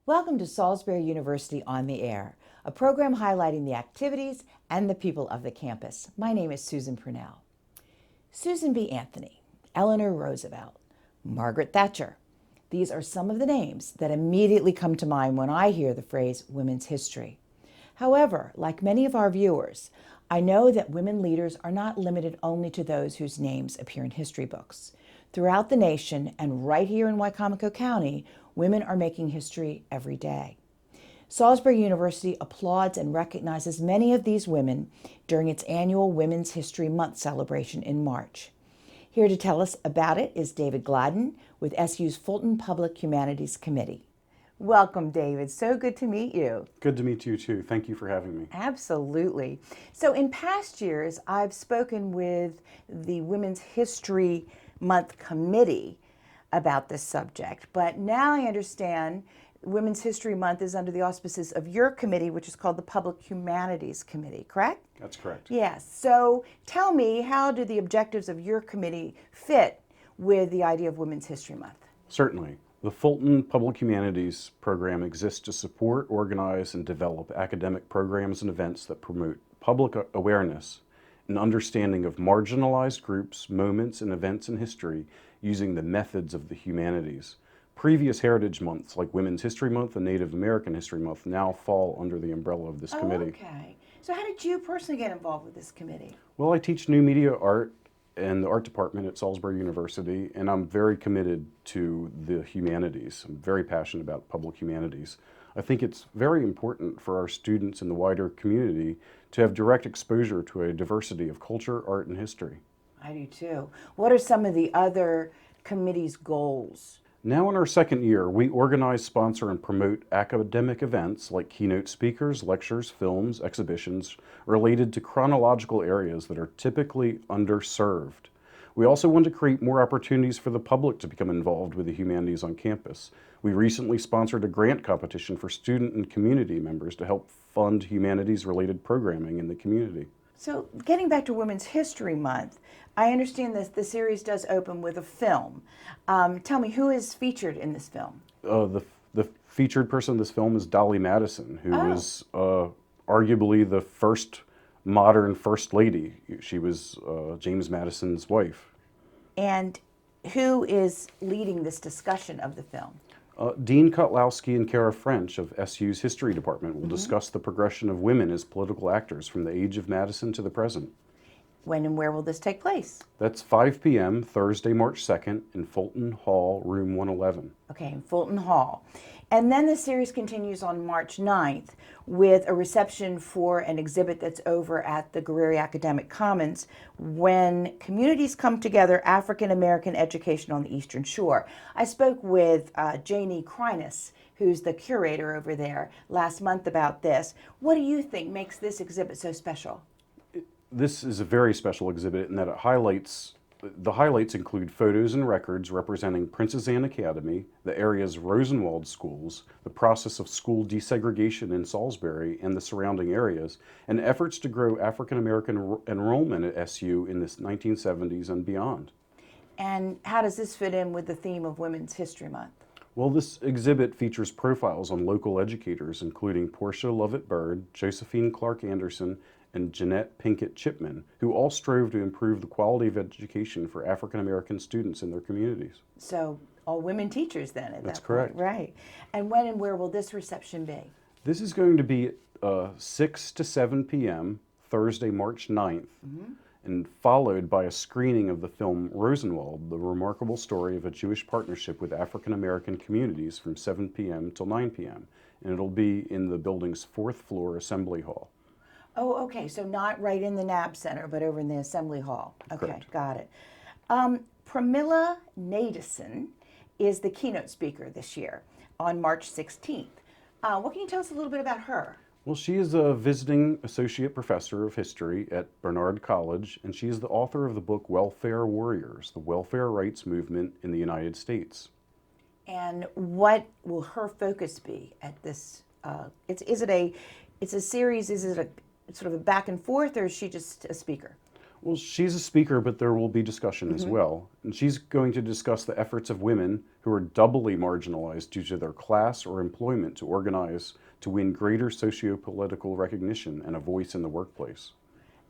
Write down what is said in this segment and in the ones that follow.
Welcome to Salisbury University on the Air, a program highlighting the activities and the people of the campus. My name is Susan Purnell. Susan B. Anthony, Eleanor Roosevelt, Margaret Thatcher. These are some of the names that immediately come to mind when I hear the phrase women's history. However, like many of our viewers, I know that women leaders are not limited only to those whose names appear in history books. Throughout the nation and right here in Wicomico County, women are making history every day. Salisbury University applauds and recognizes many of these women during its annual Women's History Month celebration in March. Here to tell us about it is David Gladden with SU's Fulton Public Humanities Committee. Welcome, David. So good to meet you. Good to meet you, too. Thank you for having me. Absolutely. So in past years, I've spoken with the Women's History Month Committee about this subject, but now I understand Women's History Month is under the auspices of your committee, which is called the Public Humanities Committee, correct? That's correct. Yes. So tell me, how do the objectives of your committee fit with the idea of Women's History Month? Certainly. The Fulton Public Humanities program exists to support, organize, and develop academic programs and events that promote public awareness and understanding of marginalized groups, moments, and events in history using the methods of the humanities. Previous heritage months, like Women's History Month and Native American History Month, now fall under the umbrella of this committee. Okay. So how did you personally get involved with this committee? Well, I teach new media art in the art department at Salisbury University, and I'm very committed to the humanities. I'm very passionate about public humanities. I think it's very important for our students in the wider community to have direct exposure to a diversity of culture, art, and history. I do too. What are some of the other committee's goals? Now in our second year, we organize, sponsor, and promote academic events like keynote speakers, lectures, films, exhibitions related to chronological areas that are typically underserved. We also want to create more opportunities for the public to become involved with the humanities on campus. We recently sponsored a grant competition for student and community members to help fund humanities-related programming in the community. So getting back to Women's History Month, I understand that the series does open with a film. Tell me, who is featured in this film? The featured person in this film is Dolly Madison, who is arguably the first modern First Lady. She was James Madison's wife. And who is leading this discussion of the film? Dean Kotlowski and Kara French of SU's History Department will discuss the progression of women as political actors from the age of Madison to the present. When and where will this take place? That's 5 p.m. Thursday, March 2nd in Fulton Hall, room 111. Okay, in Fulton Hall. And then the series continues on March 9th with a reception for an exhibit that's over at the Guerrero Academic Commons, When Communities Come Together, African American Education on the Eastern Shore. I spoke with Janie Krynas, who's the curator over there, last month about this. What do you think makes this exhibit so special? This is a very special exhibit in that the highlights include photos and records representing Princess Anne Academy, the area's Rosenwald schools, the process of school desegregation in Salisbury and the surrounding areas, and efforts to grow African American enrollment at SU in the 1970s and beyond. And how does this fit in with the theme of Women's History Month? Well, this exhibit features profiles on local educators, including Portia Lovett Bird, Josephine Clark Anderson, and Jeanette Pinkett Chipman, who all strove to improve the quality of education for African American students in their communities. So all women teachers then at That's that correct. point. Right. And when and where will this reception be? This is going to be 6 to 7 p.m. Thursday, March 9th, and followed by a screening of the film Rosenwald, the remarkable story of a Jewish partnership with African American communities from 7 p.m. till 9 p.m. And it'll be in the building's 4th floor assembly hall. Oh, okay. So not right in the NAB Center, but over in the Assembly Hall. Okay, Correct. got it. Pramila Nadesan is the keynote speaker this year on March 16th. What can you tell us a little bit about her? Well, she is a visiting associate professor of history at Barnard College, and she is the author of the book Welfare Warriors, the Welfare Rights Movement in the United States. And what will her focus be at this? It's a series, is it a sort of a back and forth, or is she just a speaker? Well, she's a speaker, but there will be discussion as well. And she's going to discuss the efforts of women who are doubly marginalized due to their class or employment to organize to win greater socio-political recognition and a voice in the workplace.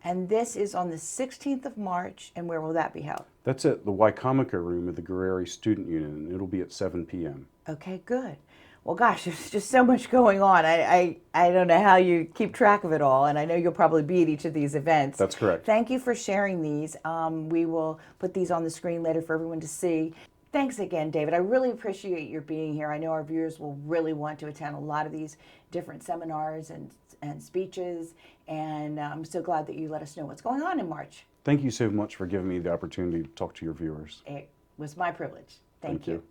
And this is on the 16th of March, and where will that be held? That's at the Waikamaca room of the Guerreri Student Union, and it'll be at 7 p.m. Okay, good. Well, gosh, there's just so much going on. I don't know how you keep track of it all, and I know you'll probably be at each of these events. That's correct. Thank you for sharing these. We will put these on the screen later for everyone to see. Thanks again, David. I really appreciate your being here. I know our viewers will really want to attend a lot of these different seminars and speeches, and I'm so glad that you let us know what's going on in March. Thank you so much for giving me the opportunity to talk to your viewers. It was my privilege. Thank you. you.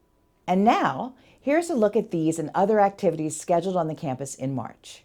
And now, here's a look at these and other activities scheduled on the campus in March.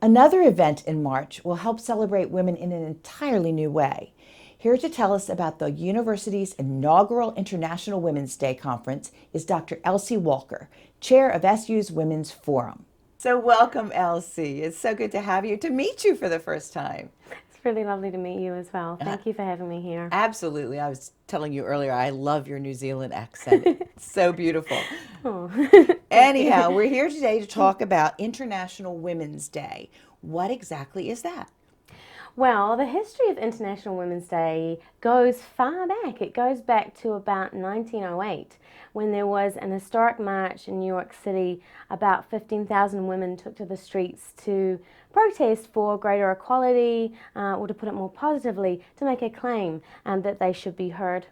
Another event in March will help celebrate women in an entirely new way. Here to tell us about the university's inaugural International Women's Day Conference is Dr. Elsie Walker, chair of SU's Women's Forum. So welcome, Elsie. It's so good to meet you for the first time. It's really lovely to meet you as well. Thank you for having me here. Absolutely. I was telling you earlier, I love your New Zealand accent. It's so beautiful. Oh. Anyhow, we're here today to talk about International Women's Day. What exactly is that? Well, the history of International Women's Day goes far back. It goes back to about 1908, when there was an historic march in New York City. About 15,000 women took to the streets to protest for greater equality, or to put it more positively, to make a claim that they should be heard.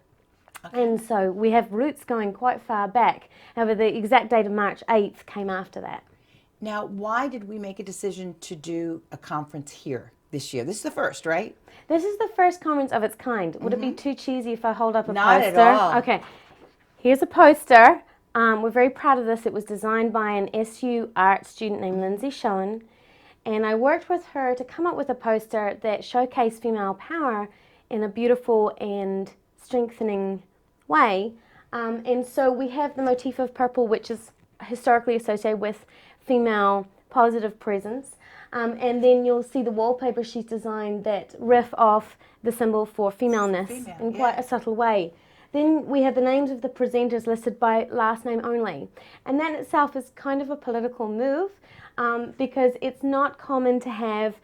Okay. And so we have roots going quite far back. However, the exact date of March 8th came after that. Now, why did we make a decision to do a conference here this year? This is the first, right? This is the first conference of its kind. Would it be too cheesy if I hold up a poster? Not at all. Okay. Here's a poster. We're very proud of this. It was designed by an SU art student named Lindsay Schoen. And I worked with her to come up with a poster that showcased female power in a beautiful and strengthening way. And so we have the motif of purple, which is historically associated with female positive presence. And then you'll see the wallpaper she's designed that riff off the symbol for femaleness in quite a subtle way. Then we have the names of the presenters listed by last name only. And that itself is kind of a political move, because it's not common to have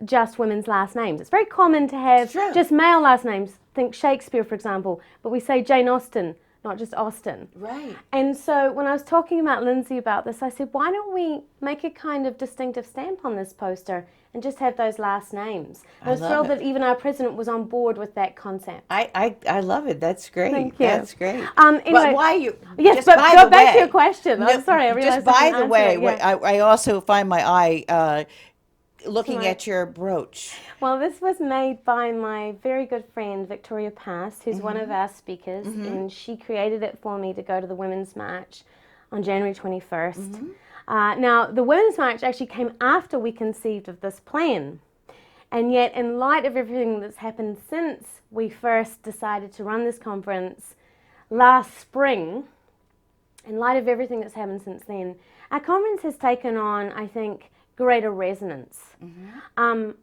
just women's last names. It's very common to have just male last names. Think Shakespeare, for example, but we say Jane Austen, not just Austen. Right. And so when I was talking about Lindsay about this, I said, why don't we make a kind of distinctive stamp on this poster and just have those last names? I was thrilled that even our president was on board with that concept. I love it. That's great. Thank you. That's great. Anyway, but why you? Yes, but go back to your question. I'm sorry, I realized. Just by the way, I also find my eye looking at your brooch. Well, this was made by my very good friend Victoria Pass, who's one of our speakers, and she created it for me to go to the Women's March on January 21st. Now, the Women's March actually came after we conceived of this plan, and yet in light of everything that's happened since we first decided to run this conference last spring, in light of everything that's happened since then, our conference has taken on, I think, greater resonance.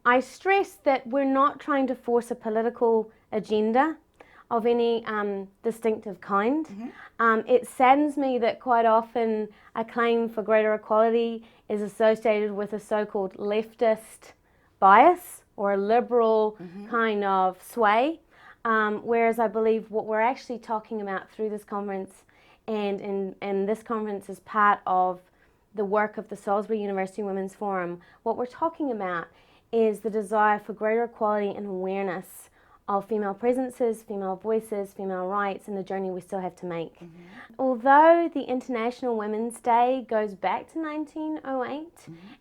I stress that we're not trying to force a political agenda of any distinctive kind. It saddens me that quite often a claim for greater equality is associated with a so-called leftist bias or a liberal kind of sway, whereas I believe what we're actually talking about through this conference, and this conference is part of the work of the Salisbury University Women's Forum, what we're talking about is the desire for greater equality and awareness of female presences, female voices, female rights, and the journey we still have to make. Although the International Women's Day goes back to 1908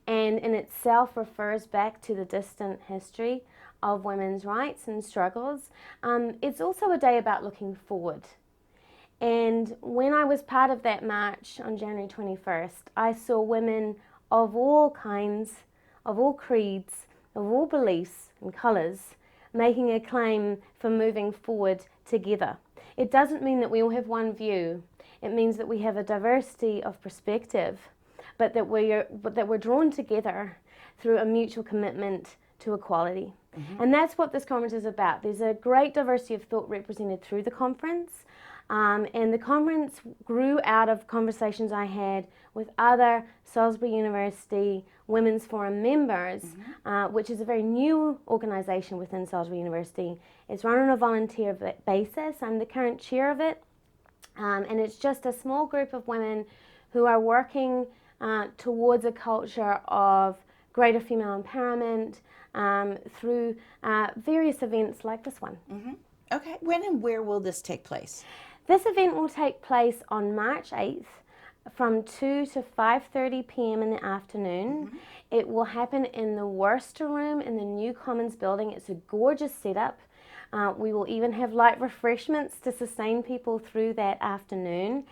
and in itself refers back to the distant history of women's rights and struggles, it's also a day about looking forward. And when I was part of that march on January 21st, I saw women of all kinds, of all creeds, of all beliefs and colours, making a claim for moving forward together. It doesn't mean that we all have one view. It means that we have a diversity of perspective, but that we're drawn together through a mutual commitment to equality. And that's what this conference is about. There's a great diversity of thought represented through the conference. And the conference grew out of conversations I had with other Salisbury University Women's Forum members, which is a very new organisation within Salisbury University. It's run on a volunteer basis. I'm the current chair of it, and it's just a small group of women who are working towards a culture of greater female empowerment through various events like this one. Okay, when and where will this take place? This event will take place on March 8th from 2 to 5:30 p.m. in the afternoon. It will happen in the Worcester Room in the New Commons building. It's a gorgeous setup. We will even have light refreshments to sustain people through that afternoon.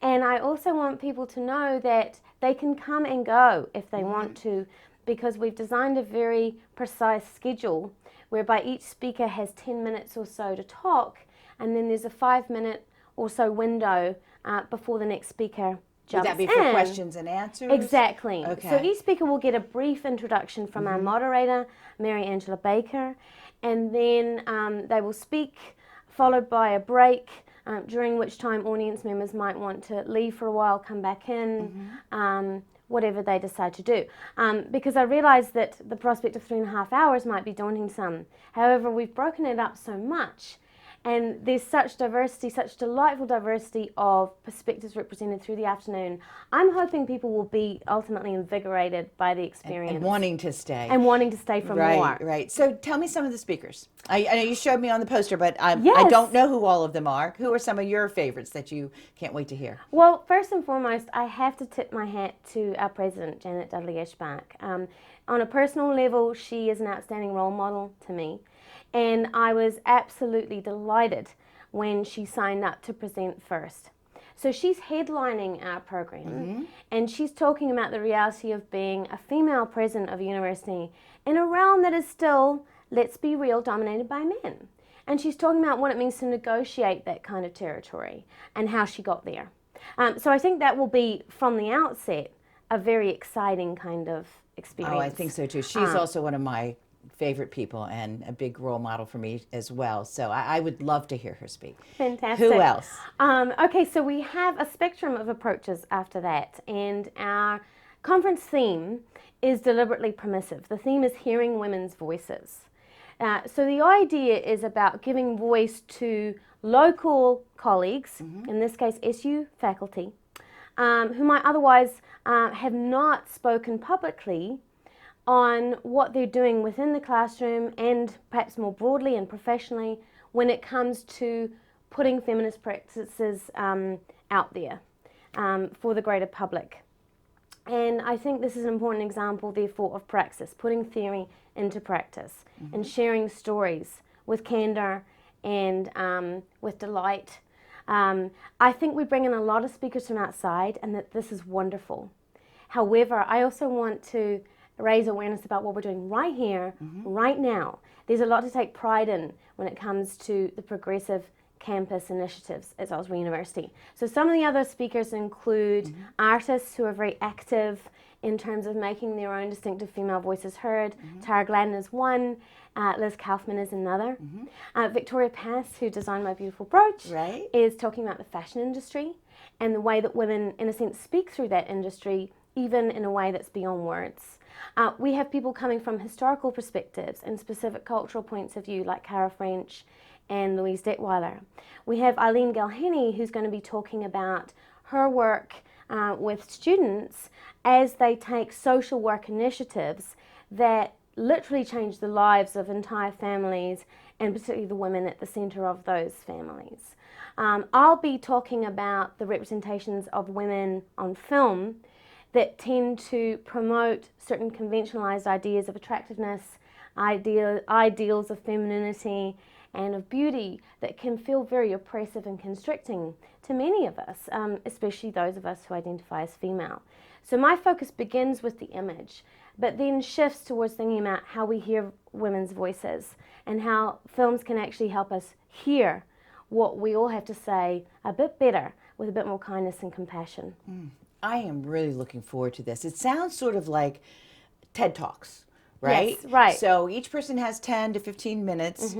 And I also want people to know that they can come and go if they want to, because we've designed a very precise schedule whereby each speaker has 10 minutes or so to talk, and then there's a 5-minute or so window before the next speaker jumps in. Would that be for questions and answers? Exactly. Okay. So each speaker will get a brief introduction from our moderator, Mary Angela Baker, and then they will speak, followed by a break, during which time audience members might want to leave for a while, come back in, whatever they decide to do. Because I realise that the prospect of 3.5 hours might be daunting some. However, we've broken it up so much, and there's such diversity, such delightful diversity of perspectives represented through the afternoon. I'm hoping people will be ultimately invigorated by the experience. And wanting to stay. And wanting to stay for more. Right. So tell me some of the speakers. I know you showed me on the poster, but I Yes. don't know who all of them are. Who are some of your favorites that you can't wait to hear? Well, first and foremost, I have to tip my hat to our president, Janet Dudley-Eschbach. On a personal level, she is an outstanding role model to me. And I was absolutely delighted when she signed up to present first. So she's headlining our program, and she's talking about the reality of being a female president of a university in a realm that is still, let's be real, dominated by men. And she's talking about what it means to negotiate that kind of territory and how she got there. So I think that will be, from the outset, a very exciting kind of experience. Oh, I think so too. She's also one of my favorite people and a big role model for me as well. So I would love to hear her speak. Fantastic. Who else? Okay, so we have a spectrum of approaches after that, and our conference theme is deliberately permissive. The theme is hearing women's voices. So the idea is about giving voice to local colleagues, in this case SU faculty, who might otherwise have not spoken publicly on what they're doing within the classroom and perhaps more broadly and professionally when it comes to putting feminist practices out there for the greater public. And I think this is an important example, therefore, of praxis, putting theory into practice and sharing stories with candor and with delight. I think we bring in a lot of speakers from outside, and that this is wonderful. However, I also want to raise awareness about what we're doing right here, right now. There's a lot to take pride in when it comes to the progressive campus initiatives at Salisbury University. So some of the other speakers include artists who are very active in terms of making their own distinctive female voices heard. David Gladden is one, Liz Kaufman is another. Victoria Pass, who designed my beautiful brooch, is talking about the fashion industry and the way that women, in a sense, speak through that industry, even in a way that's beyond words. We have people coming from historical perspectives and specific cultural points of view, like Cara French and Louise Detweiler. We have Eileen Galheny, who's going to be talking about her work with students as they take social work initiatives that literally change the lives of entire families, and particularly the women at the centre of those families. I'll be talking about the representations of women on film that tend to promote certain conventionalized ideas of attractiveness, ideals of femininity and of beauty that can feel very oppressive and constricting to many of us, especially those of us who identify as female. So my focus begins with the image, but then shifts towards thinking about how we hear women's voices and how films can actually help us hear what we all have to say a bit better, with a bit more kindness and compassion. I am really looking forward to this. It sounds sort of like TED Talks, right? Yes, right. So each person has 10 to 15 minutes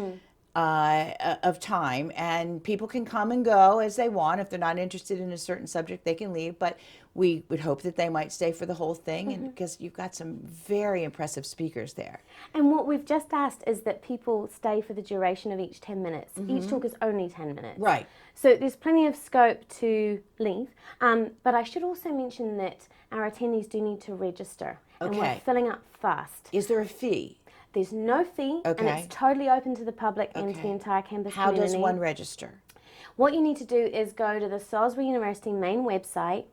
of time, and people can come and go as they want. If they're not interested in a certain subject, they can leave, but we would hope that they might stay for the whole thing, and because you've got some very impressive speakers there. And what we've just asked is that people stay for the duration of each 10 minutes. Each talk is only 10 minutes. Right. So there's plenty of scope to leave. But I should also mention that our attendees do need to register. And we're filling up fast. Is there a fee? There's no fee, and it's totally open to the public and to the entire campus community. How does one register? What you need to do is go to the Salisbury University main website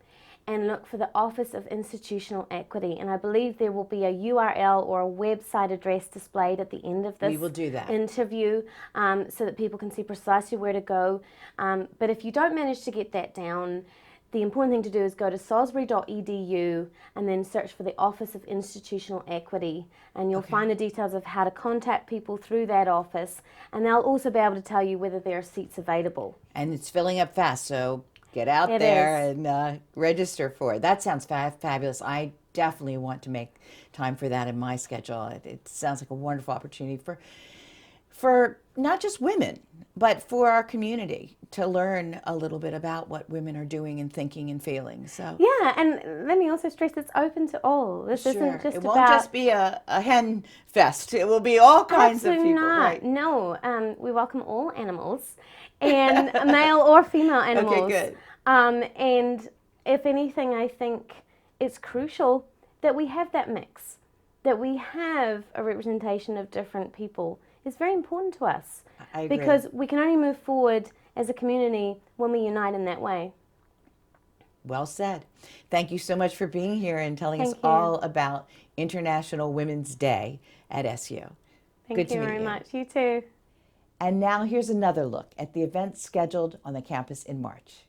and look for the Office of Institutional Equity. And I believe there will be a URL or a website address displayed at the end of this interview so that people can see precisely where to go. But if you don't manage to get that down, the important thing to do is go to salisbury.edu and then search for the Office of Institutional Equity, and you'll find the details of how to contact people through that office, and they'll also be able to tell you whether there are seats available. And it's filling up fast, so get out It there is. and register for it. That sounds fabulous. I definitely want to make time for that in my schedule. It sounds like a wonderful opportunity for not just women, but for our community to learn a little bit about what women are doing and thinking and feeling. So Yeah, and let me also stress it's open to all. This sure, isn't just it about... won't just be a hen fest. It will be all kinds of Absolutely people. not. Right. No, we welcome all animals, and male or female animals. Okay, good. And if anything, I think it's crucial that we have that mix, that we have a representation of different people. It's very important to us. I agree. Because we can only move forward as a community when we unite in that way. Well said. Thank you so much for being here and telling us Thank you. all about International Women's Day at SU. Thank Good to you meet very you. much. You too. And now here's another look at the events scheduled on the campus in March.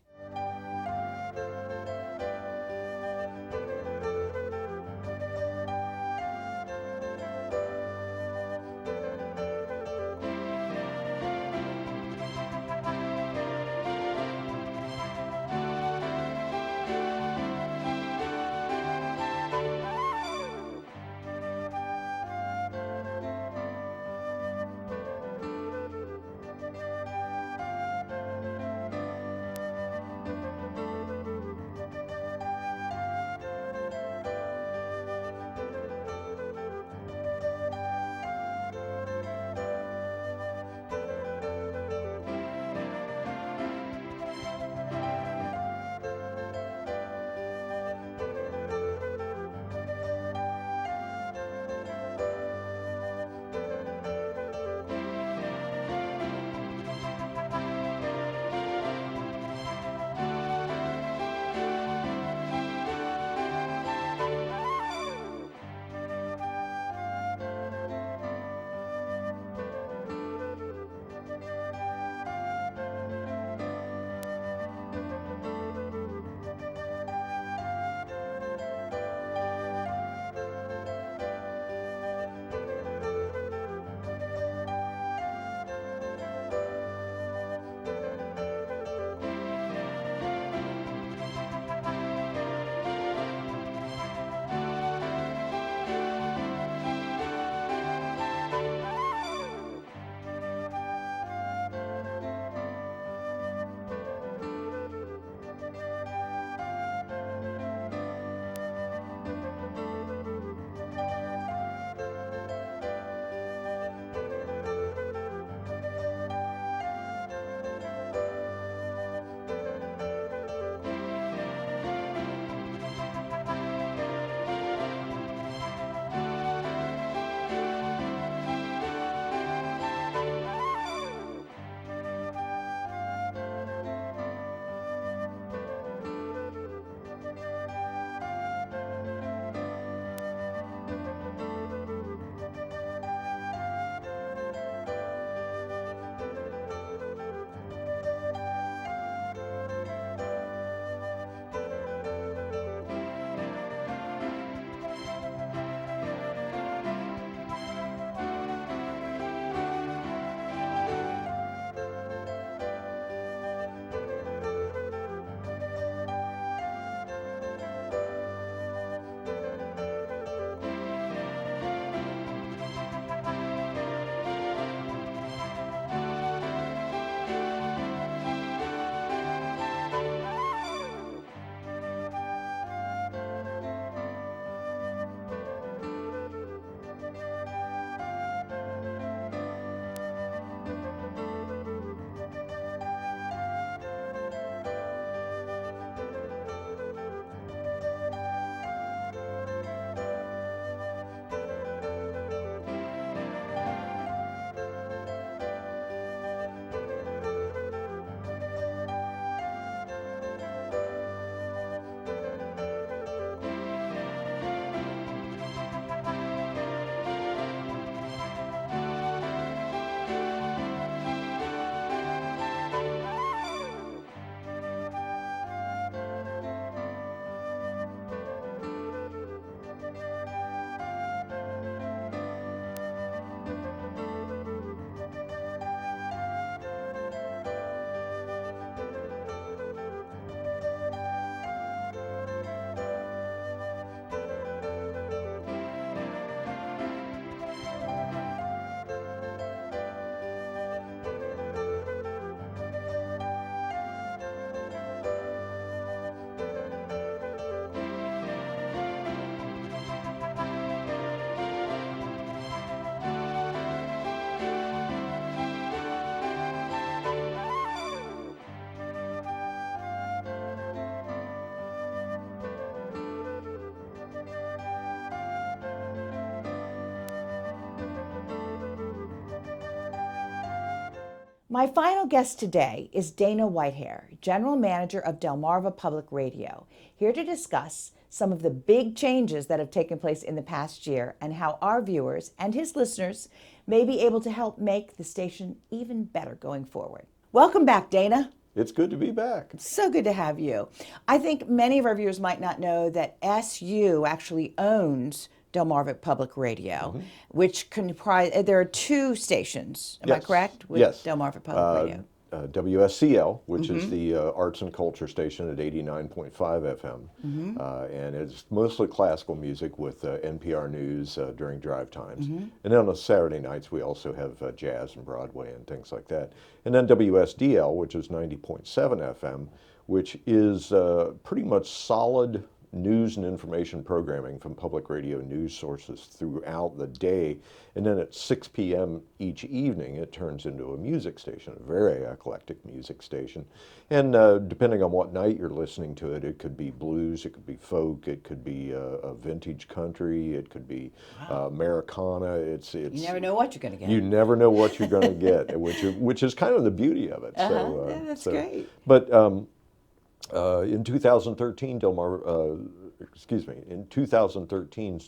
My final guest today is Dana Whitehair, General Manager of Delmarva Public Radio, here to discuss some of the big changes that have taken place in the past year and how our viewers and his listeners may be able to help make the station even better going forward. Welcome back, Dana. It's good to be back. So good to have you. I think many of our viewers might not know that SU actually owns Delmarva Public Radio, which comprise, there are two stations, am I Yes. correct? With Yes. Delmarva Public Radio. WSCL, which is the arts and culture station at 89.5 FM. And it's mostly classical music with NPR News during drive times. And then on Saturday nights, we also have jazz and Broadway and things like that. And then WSDL, which is 90.7 FM, which is pretty much solid news and information programming from public radio news sources throughout the day. And then at 6 p.m. each evening, it turns into a music station, a very eclectic music station. And depending on what night you're listening to it, it could be blues, it could be folk, it could be a vintage country, it could be Americana. It's You never know what you're going to get. You never know what you're going to get, which is kind of the beauty of it. Yeah, that's great. But in 2013, in 2013,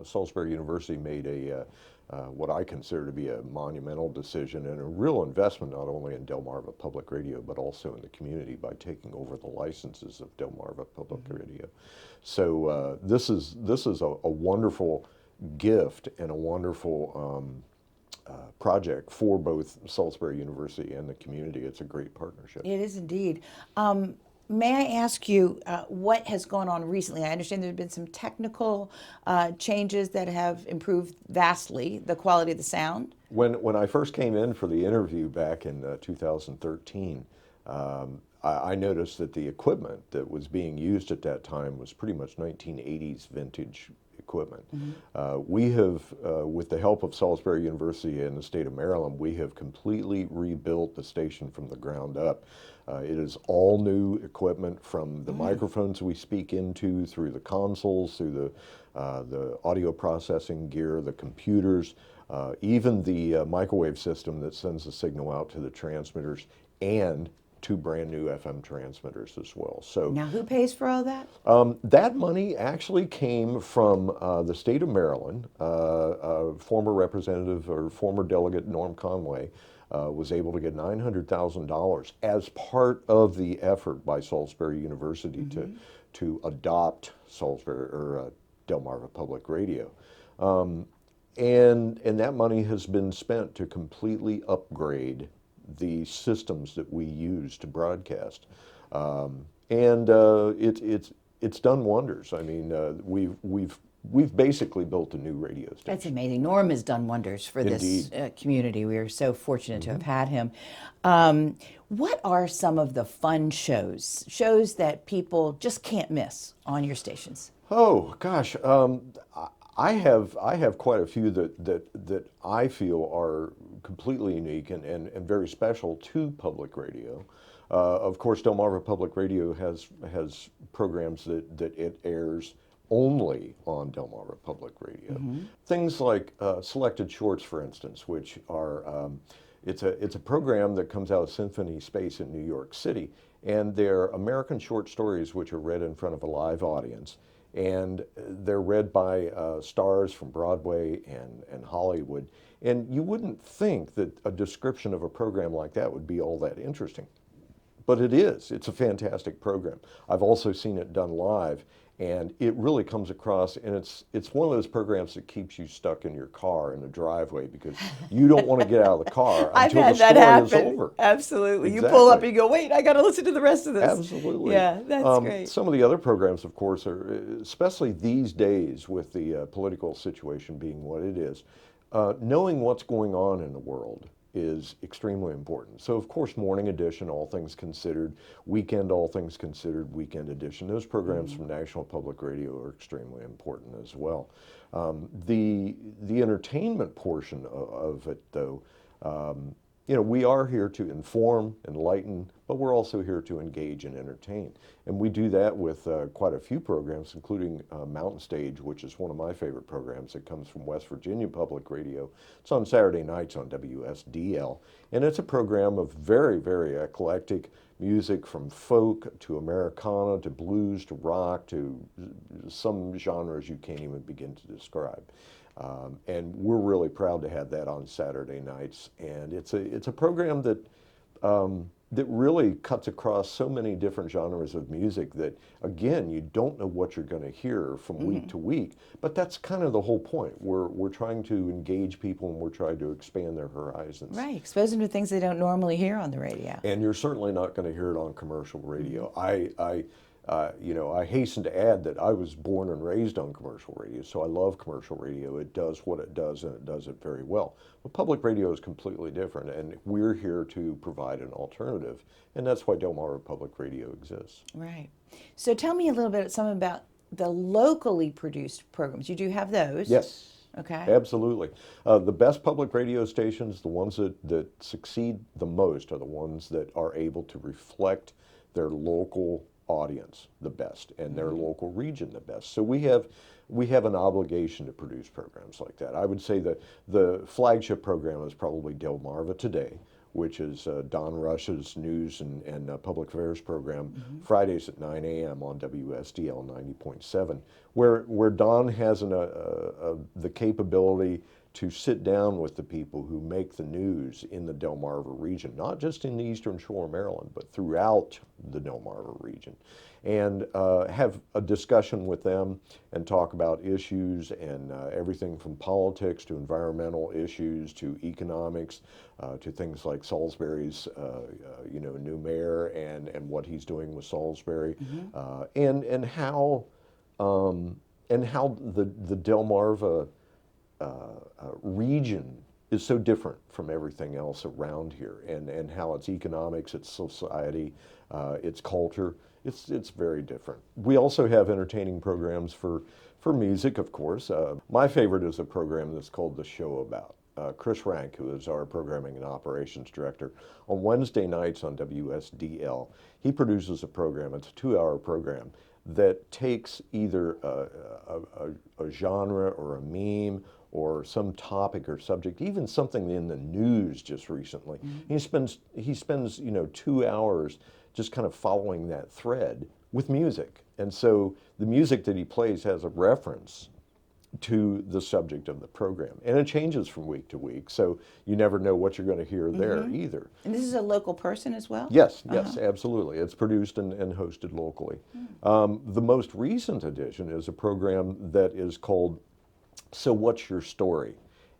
Salisbury University made a what I consider to be a monumental decision and a real investment not only in Delmarva Public Radio but also in the community by taking over the licenses of Delmarva Public Radio. So this is a wonderful gift and a wonderful project for both Salisbury University and the community. It's a great partnership. It is indeed. May I ask you what has gone on recently? I understand there have been some technical changes that have improved vastly the quality of the sound. When I first came in for the interview back in 2013, I noticed that the equipment that was being used at that time was pretty much 1980s vintage equipment. We have, with the help of Salisbury University and the state of Maryland, we have completely rebuilt the station from the ground up. It is all new equipment from the microphones we speak into, through the consoles, through the audio processing gear, the computers, even the microwave system that sends the signal out to the transmitters, and two brand new FM transmitters as well. So Now, who pays for all that? that money actually came from the state of Maryland. Former representative or former delegate Norm Conway was able to get $900,000 as part of the effort by Salisbury University to adopt Salisbury or Delmarva Public Radio. And that money has been spent to completely upgrade the systems that we use to broadcast, and it's done wonders. I mean, we've basically built a new radio station. That's amazing. Norm has done wonders for this community. We are so fortunate to have had him. What are some of the fun shows that people just can't miss on your stations? Oh gosh, I have quite a few that I feel are completely unique and very special to public radio. Of course, Delmarva Public Radio has programs that it airs only on Delmarva Public Radio. Things like Selected Shorts, for instance, which are it's a program that comes out of Symphony Space in New York City, and they're American short stories which are read in front of a live audience. And they're read by stars from Broadway and Hollywood. And you wouldn't think that a description of a program like that would be all that interesting. But it is. It's a fantastic program. I've also seen it done live, and it really comes across, and it's one of those programs that keeps you stuck in your car in the driveway because you don't want to get out of the car until the story is over. Absolutely. Exactly. You pull up and you go, wait, I got to listen to the rest of this. Absolutely. Yeah, that's great. Some of the other programs, of course, are, especially these days with the political situation being what it is, knowing what's going on in the world is extremely important. So, of course, Morning Edition, All Things Considered, Weekend, All Things Considered, Weekend Edition, those programs from National Public Radio are extremely important as well. The entertainment portion of it, though, we are here to inform, enlighten, but we're also here to engage and entertain. And we do that with quite a few programs, including Mountain Stage, which is one of my favorite programs that comes from West Virginia Public Radio. It's on Saturday nights on WSDL. And it's a program of very, very eclectic music, from folk to Americana to blues to rock to some genres you can't even begin to describe. And we're really proud to have that on Saturday nights. And it's a program that that really cuts across so many different genres of music that, again, you don't know what you're going to hear from week to week. But that's kind of the whole point. We're trying to engage people, and we're trying to expand their horizons. Right, expose them to things they don't normally hear on the radio. And you're certainly not going to hear it on commercial radio. I hasten to add that I was born and raised on commercial radio, so I love commercial radio. It does what it does, and it does it very well. But public radio is completely different, and we're here to provide an alternative, and that's why Delmarva Public Radio exists. Right. So tell me a little bit, something about the locally produced programs. You do have those? Yes. Okay. Absolutely. The best public radio stations, the ones that succeed the most, are the ones that are able to reflect their local audience the best and their local region the best. So we have an obligation to produce programs like that. I would say that the flagship program is probably Delmarva Today, which is Don Rush's news and public affairs program, Fridays at 9 a.m. on WSDL 90.7, where Don has the capability to sit down with the people who make the news in the Delmarva region, not just in the Eastern Shore of Maryland, but throughout the Delmarva region, and have a discussion with them and talk about issues and everything from politics to environmental issues to economics to things like Salisbury's, new mayor and what he's doing with Salisbury, and how the Delmarva region is so different from everything else around here, and how its economics, its society, its culture, it's very different. We also have entertaining programs for music, of course. My favorite is a program that's called The Show About. Chris Rank, who is our programming and operations director, on Wednesday nights on WSDL, he produces a program. It's a 2-hour program that takes either a genre or a meme or some topic or subject, even something in the news just recently. He spends 2 hours just kind of following that thread with music. And so the music that he plays has a reference to the subject of the program. And it changes from week to week, so you never know what you're going to hear there either. And this is a local person as well? Yes, absolutely. It's produced and hosted locally. The most recent edition is a program that is called So What's Your Story?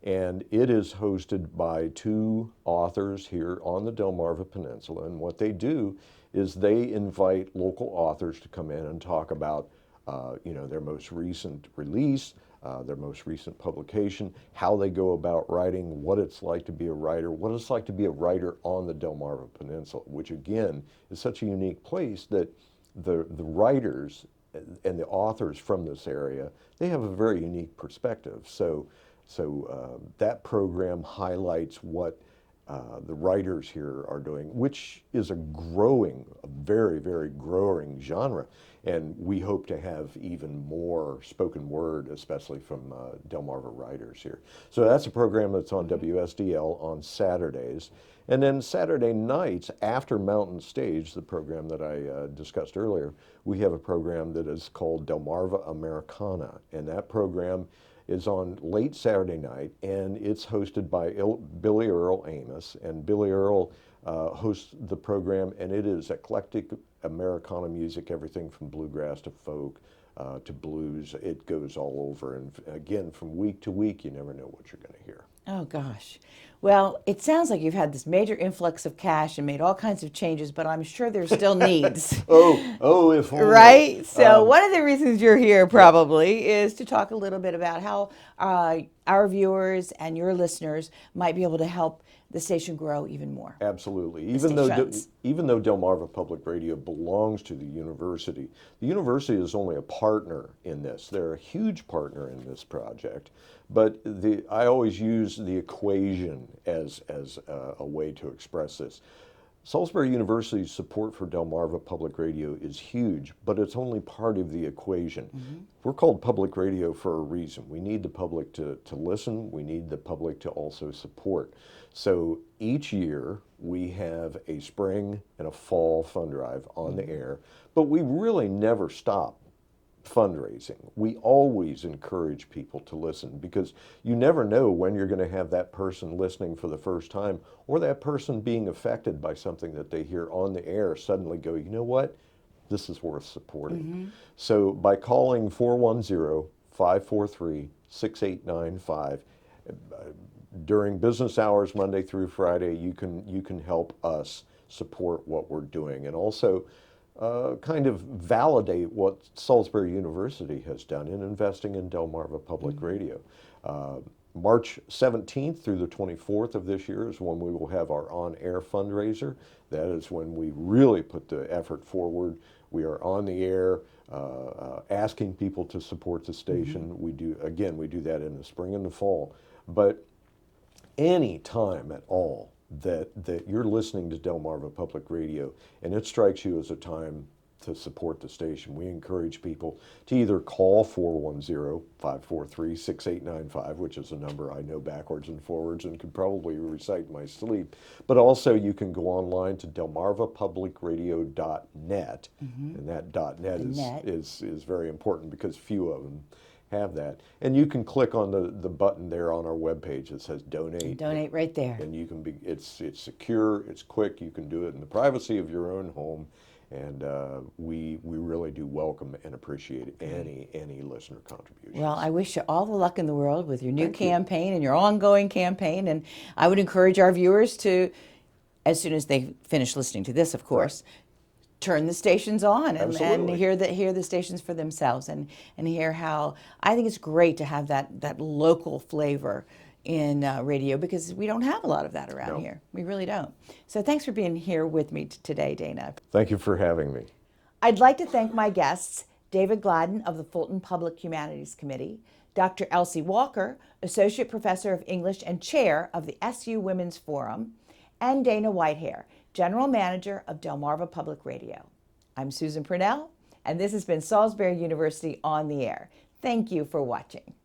And it is hosted by 2 authors here on the Delmarva Peninsula. And what they do is they invite local authors to come in and talk about their most recent release, their most recent publication, how they go about writing, what it's like to be a writer, what it's like to be a writer on the Delmarva Peninsula, which again is such a unique place that the writers and the authors from this area, they have a very unique perspective. So that program highlights what the writers here are doing, which is a very, very growing genre. And we hope to have even more spoken word, especially from Delmarva writers here. So that's a program that's on WSDL on Saturdays. And then Saturday nights, after Mountain Stage, the program that I discussed earlier, we have a program that is called Delmarva Americana. And that program is on late Saturday night, and it's hosted by Billy Earl Amos. And Billy Earl hosts the program, and it is eclectic Americana music, everything from bluegrass to folk to blues. It goes all over, and again, from week to week, you never know what you're going to hear. Oh, gosh. Well, it sounds like you've had this major influx of cash and made all kinds of changes, but I'm sure there's still needs. If only. Right? So one of the reasons you're here probably is to talk a little bit about how our viewers and your listeners might be able to help the station grow even more. Absolutely. Stations. Even though Delmarva Public Radio belongs to the university is only a partner in this. They're a huge partner in this project. But I always use the equation as a way to express this. Salisbury University's support for Delmarva Public Radio is huge, but it's only part of the equation. We're called public radio for a reason. We need the public to listen. We need the public to also support. So each year we have a spring and a fall fund drive on the air, but we really never stop fundraising. We always encourage people to listen because you never know when you're going to have that person listening for the first time or that person being affected by something that they hear on the air suddenly go, you know what, this is worth supporting. So by calling 410-543-6895 during business hours Monday through Friday, you can help us support what we're doing and also kind of validate what Salisbury University has done in investing in Delmarva Public Radio. March 17th through the 24th of this year is when we will have our on-air fundraiser. That is when we really put the effort forward. We are on the air asking people to support the station. We do that in the spring and the fall. But any time at all that you're listening to Delmarva Public Radio and it strikes you as a time to support the station, we encourage people to either call 410-543-6895, which is a number I know backwards and forwards and could probably recite in my sleep, but also you can go online to delmarvapublicradio.net, and that .net is very important because few of them have that. And you can click on the button there on our webpage that says donate. Donate right there. And you can it's secure, it's quick, you can do it in the privacy of your own home. And we really do welcome and appreciate any listener contributions. Well, I wish you all the luck in the world with your new campaign and your ongoing campaign. And I would encourage our viewers to, as soon as they finish listening to this, of course, turn the stations on and hear the stations for themselves and hear how I think it's great to have that local flavor in radio because we don't have a lot of that around here. We really don't. So thanks for being here with me today, Dana. Thank you for having me. I'd like to thank my guests, David Gladden of the Fulton Public Humanities Committee, Dr. Elsie Walker, Associate Professor of English and Chair of the SU Women's Forum, and Dana Whitehair, General Manager of Delmarva Public Radio. I'm Susan Purnell, and this has been Salisbury University on the Air. Thank you for watching.